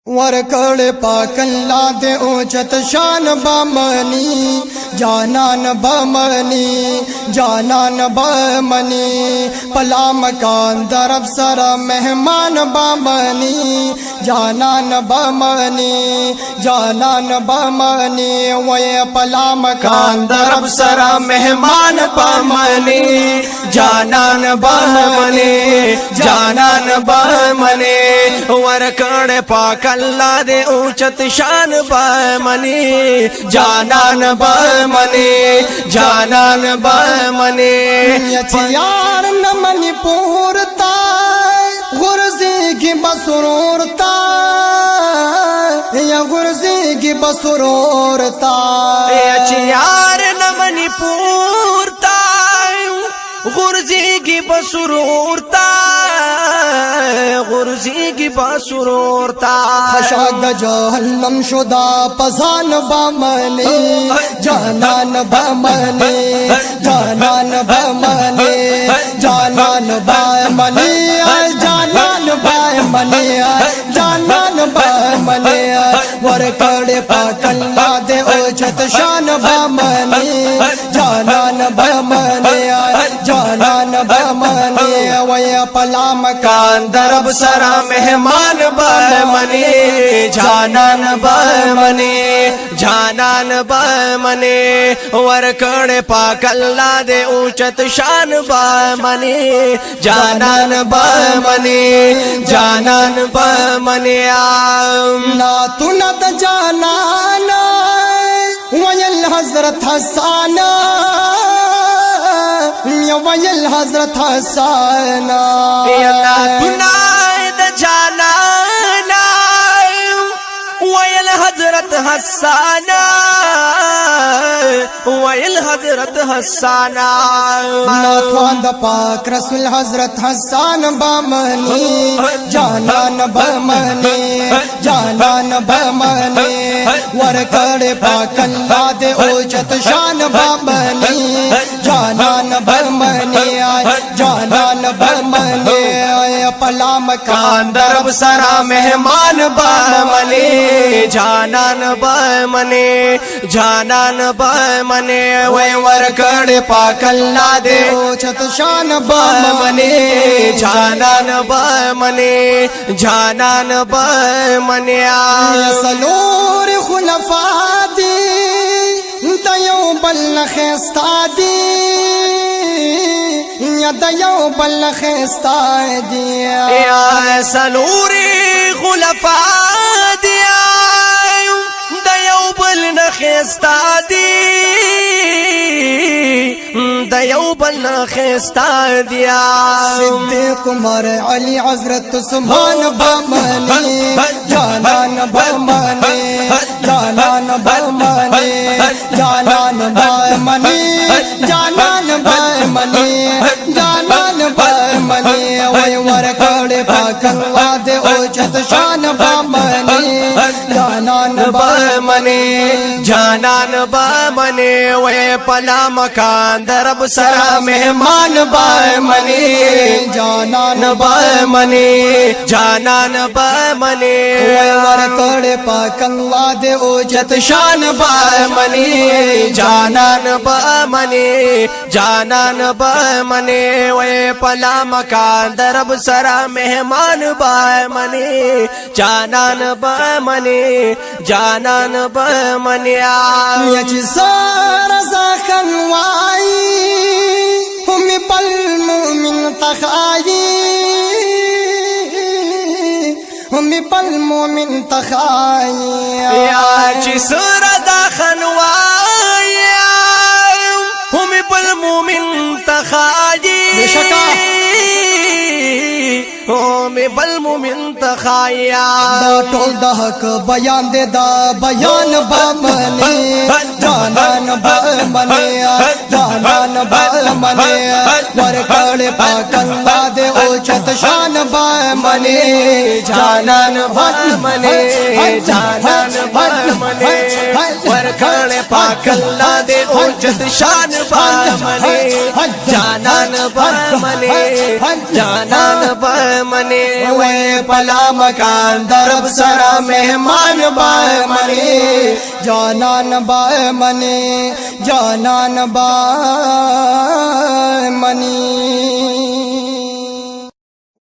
वरकड़ पाकल्ला दे ऊंचत शान बमनी जानान बमनी जानान बमनी पला मकान दरब सर मेहमान बमनी जानान बमनी जानान बमनी वह पला मकान दरब सर मेहमान बमनी जानान बमनी जानान बमनी वरकड़ पाक अल्लाह दे ऊंचत शान बमनी जानान बमनी जानान बमनी यार न मणिपुरता गुरजी की बसरूरता या गुरजी की बसरूरता यार न मणिपुरता गुरजी की बसरूरता गुरजी की बसरूरता खशाद जहन्नम शुदा पजान बमनी जानान बमनी जानान बमनी जानान बमनी जानान बमनी जानान बमनी वरकड़ पाकल्ला दे ओछत शान बमनी जानान बमनी जानान बमनी वह पला मकान दरब सरा मेहमान बमनी जानान बमनी जानान बमनी वरकड़ पाकल्ला दे ऊंचत शान बमनी जानान बमनी जानान बमनी ना तू न जानान वयल हजरत हसन वयल हजरत हसन जाना वयल हजरत हसन वयल हजरत हसना नाथवांद पाक रसूल हजरत हसन बमनी जानान बमनी जानान बमनी वरकड़ पाकल्ला दे ओछत शान बमनी जानान बमनी जानान बमनी पला मकान दरब सरा मेहमान बमनी जानान बमनी जानान बमनी वे वरकड़ पाकल्ला दे ओछत शान बमनी जानान बमनी जानान बमनी सलोर खुलफा दी दयो बल खस्ता दी या दयो बल खस्ता दिया या सलोरी खुलफा दिया दयो बल खस्ता दी दयो बल खस्ता दिया सिद्दीक उमर अली हजरत उस्मान बमनी जानान बमनी जानान बमनी जानान बमनी जानान बमनी जानान बमनी वह वरकड़ पाकल्ला दे ओछत शान बमनी जानान बमनी जानान बमनी वह पला मकान दरब सरा मेहमान बमनी जानान बमनी जानान बमनी वरकड़ पाकल्ला दे ओछत शान बमनी जानान बमनी जानान बमनी वह पला मकान दरब सरा मेहमान बमनी जानान बमनी जानान बमनी सारा खनवाई हम पल मोमिन तखाई हम पल मोमिन तखाई सारा खनवाई हम पल मोमिन तखाई में बल मोमिन तखाया टोल दहक बयान दे दा बयान बमनी जानान बमनी जानान बमनी वरकड़ पाकल्ला दे ओछत शान बमनी जानान बमनी जानान बमनी वरकड़ पाक अल्लाह दे उज्जत शान बामने जानान बामने जानान बामने वे पला मकान दरब सरा मेहमान बामने जानान बामने जानान बामने